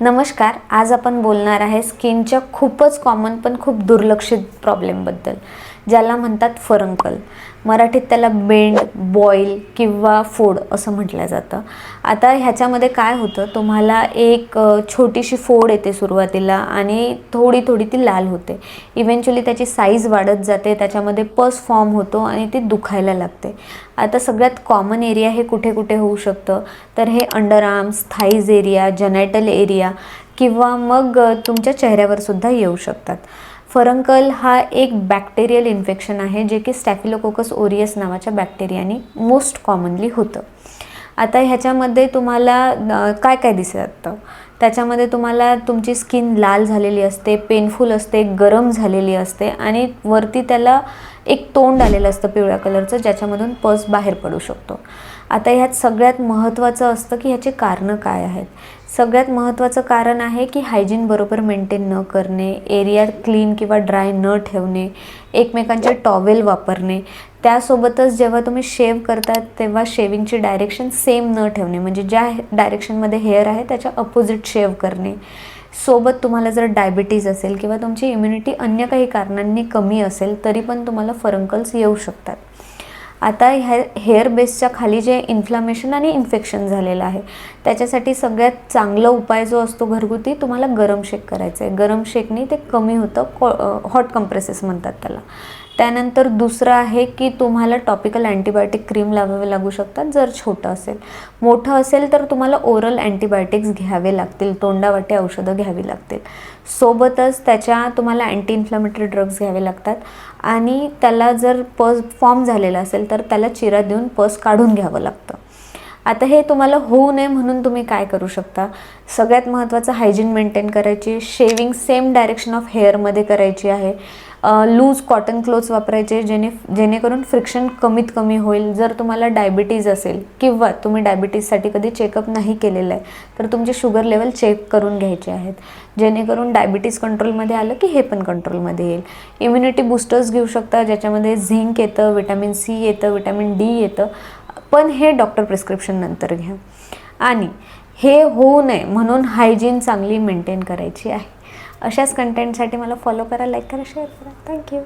नमस्कार. आज आपण बोलणार आहे स्किनच्या खूपच कॉमन पण खूप दुर्लक्षित प्रॉब्लेमबद्दल, ज्याला म्हणतात फरंकल. मराठीत त्याला बेंड, बॉईल किंवा फोड असं म्हटलं जातं. आता ह्याच्यामध्ये काय होतं, तुम्हाला एक छोटीशी फोड येते सुरुवातीला आणि थोडी थोडी ती लाल होते. इव्हेंच्युअली त्याची साईज वाढत जाते, त्याच्यामध्ये पस फॉर्म होतो आणि ती दुखायला लागते. आता सगळ्यात कॉमन एरिया हे कुठे कुठे होऊ शकतं, तर हे under arms, thighs area, जेनायटल area किंवा मग तुमच्या चेहऱ्यावर सुद्धा येऊ शकतात. फरंकल हा एक बॅक्टेरियल इन्फेक्शन आहे, जे की स्टॅफिलोकोकस ओरियस नावाच्या बॅक्टेरियाने मोस्ट कॉमनली होतं. आता ह्याच्यामध्ये तुम्हाला काय काय दिसतं, त्याच्यामध्ये तुम्हाला तुमची स्किन लाल झालेली असते, पेनफुल असते, गरम झालेली असते आणि वरती त्याला एक तोंड आलेलं असतं पिवळ्या कलरचं, ज्याच्यामधून पस बाहेर पडू शकतो. आता ह्यात सगळ्यात महत्त्वाचं असतं की ह्याचे कारणं काय आहेत. सगळ्यात महत्त्वाचं कारण आहे की हायजीन बरोबर मेंटेन न करणे, एरिया क्लीन किंवा ड्राय न ठेवणे, एकमेकांचे टॉवेल वापरणे, त्यासोबतच जेव्हा तुम्ही शेव करतात तेव्हा शेविंगची डायरेक्शन सेम न ठेवणे, म्हणजे ज्या डायरेक्शनमध्ये हेअर आहे त्याच्या अपोजिट शेव करणे. सोबत तुम्हाला जर डायबिटीज असेल किंवा तुमची इम्युनिटी अन्य काही कारणांनी कमी असेल तरी पण तुम्हाला फरंकल्स येऊ शकतात. आता हेअर बेसच्या खाली जे इन्फ्लामेशन आणि इन्फेक्शन झालेलं आहे, त्याच्यासाठी सगळ्यात चांगला उपाय जो असतो घरगुती, तुम्हाला गरम शेक करायचं आहे. गरम शेकने ते कमी होतं, हॉट कंप्रेसेस म्हणतात त्याला. त्यानंतर दुसरं आहे की तुम्हाला टॉपिकल अँटीबायोटिक क्रीम लावावे लागू शकतात जर छोटं असेल. मोठं असेल तर तुम्हाला ओरल अँटीबायोटिक्स घ्यावे लागतील, तोंडावाटे औषधं घ्यावी लागतील. सोबतच त्याच्या तुम्हाला अँटी इन्फ्लामेटरी ड्रग्ज घ्यावे लागतात आणि त्याला जर पस फॉर्म झालेला असेल तर त्याला चिरा देऊन पस काढून घ्यावं लागतं. आता हे तुम्हाला होऊ नये म्हणून तुम्ही काय करू शकता, सगळ्यात महत्त्वाचं हायजीन मेंटेन करायची, शेविंग सेम डायरेक्शन ऑफ हेअरमध्ये करायची आहे, लूज कॉटन क्लोथ्स वापरायचे जेणेकरून फ्रिक्शन कमीत कमी होईल. जर तुम्हाला डायबिटीज असेल किंवा तुम्ही डायबिटीजसाठी कधी चेकअप नाही केलेलं आहे तर तुमची शुगर लेवल चेक करून घ्यायचे आहेत, जेणेकरून डायबिटीज कंट्रोलमध्ये आलं की हे पण कंट्रोलमध्ये येईल. इम्युनिटी बूस्टर्स घेऊ शकता, ज्याच्यामध्ये झिंक येतं, विटॅमिन सी येतं, विटॅमिन डी येतं, पण हे डॉक्टर प्रिस्क्रिप्शन नंतर घ्या. आणि हे होऊ नये म्हणून हायजीन चांगली मेंटेन करायची आहे. अशाच कंटेंटसाठी मला फॉलो करा, लाईक करा, शेअर करा. थँक्यू.